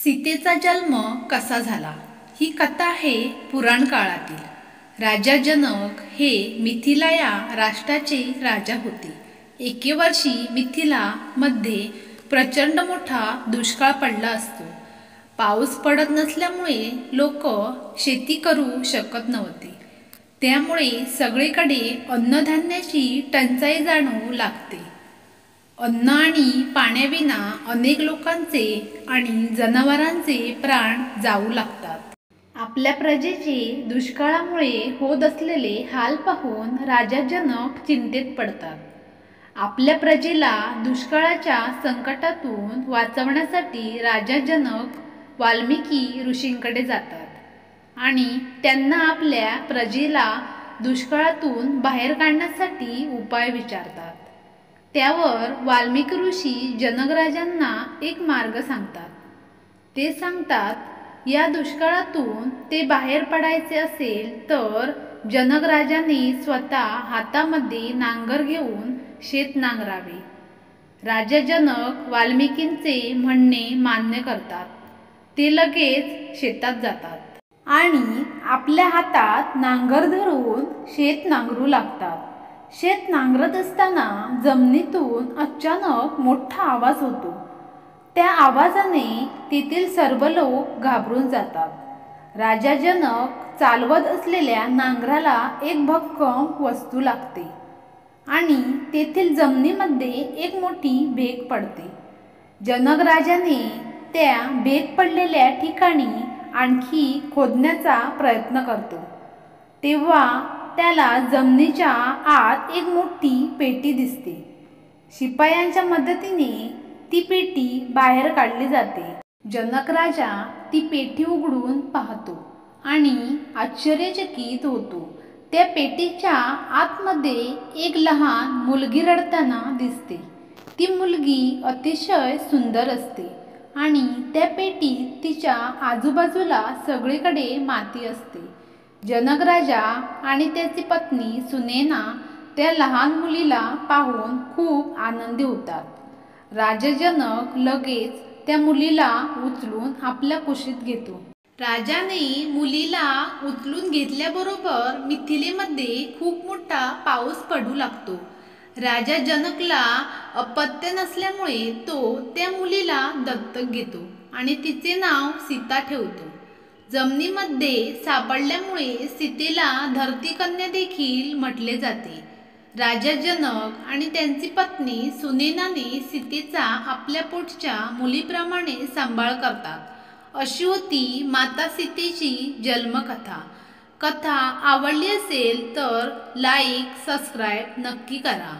सीतेचा जन्म कसा झाला ही कथा आहे पुराण काळातील। राजा जनक हे मिथिला या राष्ट्राचे राजा होते। एके वर्षी मिथिला मध्ये प्रचंड मोठा दुष्काळ पडला असतो। पाऊस पडत नसल्यामुळे लोक शेती करू शकत नव्हते। त्यामुळे सगळीकडे अन्नधान्याची टंचाई जाणवू लागते। अन्न आणि पाण्याविना अनेक लोकांचे आणि जनावरांचे प्राण जाऊ लागतात। आपल्या प्रजेचे दुष्काळामुळे होत असलेले हाल पाहून राजा जनक चिंतेत पडतात। आपल्या प्रजेला दुष्काळाच्या संकटातून वाचवण्यासाठी राजा जनक वाल्मिकी ऋषींकडे जातात आणि त्यांना आपल्या प्रजेला दुष्काळातून बाहेर काढण्यासाठी उपाय विचारतात। त्यावर वाल्मिकी ऋषी जनक राजांना एक मार्ग सांगतात। ते सांगतात, या दुष्काळातून ते बाहेर पडायचे असेल तर जनक राजांनी स्वतः हातामध्ये नांगर घेऊन शेत नांगरावे। राजा जनक वाल्मिकींचे म्हणणे मान्य करतात। ते लगेच शेतात जातात आणि आपल्या हातात नांगर धरून शेत नांगरू लागतात। शेत नांगरत असताना जमिनीतून अचानक मोठा आवाज होतो। त्या आवाजाने तेथील सर्व लोक घाबरून जातात। राजा जनक चालवत असलेल्या नांगराला एक भक्कम वस्तू लागते आणि तेथील जमिनीमध्ये एक मोठी भेग पडते। जनक राजाने त्या भेग पडलेल्या ठिकाणी आणखी खोदण्याचा प्रयत्न करतो। तेव्हा त्याला जमिनीच्या आत एक मोठी पेटी दिसते। शिपायांच्या मदतीने ती पेटी बाहेर काढली जाते। जनक राजा ती पेटी उघडून पाहतो आणि आश्चर्यचकित होतो। त्या पेटीच्या आतमध्ये एक लहान मुलगी रडताना दिसते। ती मुलगी अतिशय सुंदर असते आणि त्या पेटीत तिच्या आजूबाजूला सगळीकडे माती असते। जनक राजा आणि त्याची पत्नी सुनेना त्या लहान मुलीला पाहून खूप आनंदी होतात। राजा जनक लगेच त्या मुलीला उचलून आपल्या कुशीत घेतो। राजाने मुलीला उचलून घेतल्याबरोबर मिथिलेमध्ये खूप मोठा पाऊस पडू लागतो। राजा जनकला अपत्य नसल्यामुळे तो त्या मुलीला दत्तक घेतो आणि तिचे नाव सीता ठेवतो। जमिनीमध्ये सापडल्यामुळे सीतेला धरतीकन्या देखील म्हटले जाते। राजा जनक आणि त्यांची पत्नी सुनेनाने सीतेचा आपल्या पोटच्या मुलीप्रमाणे सांभाळ करतात। अशी होती माता सीतेची जन्मकथा। कथा आवडली असेल तर लाईक, सबस्क्राईब नक्की करा।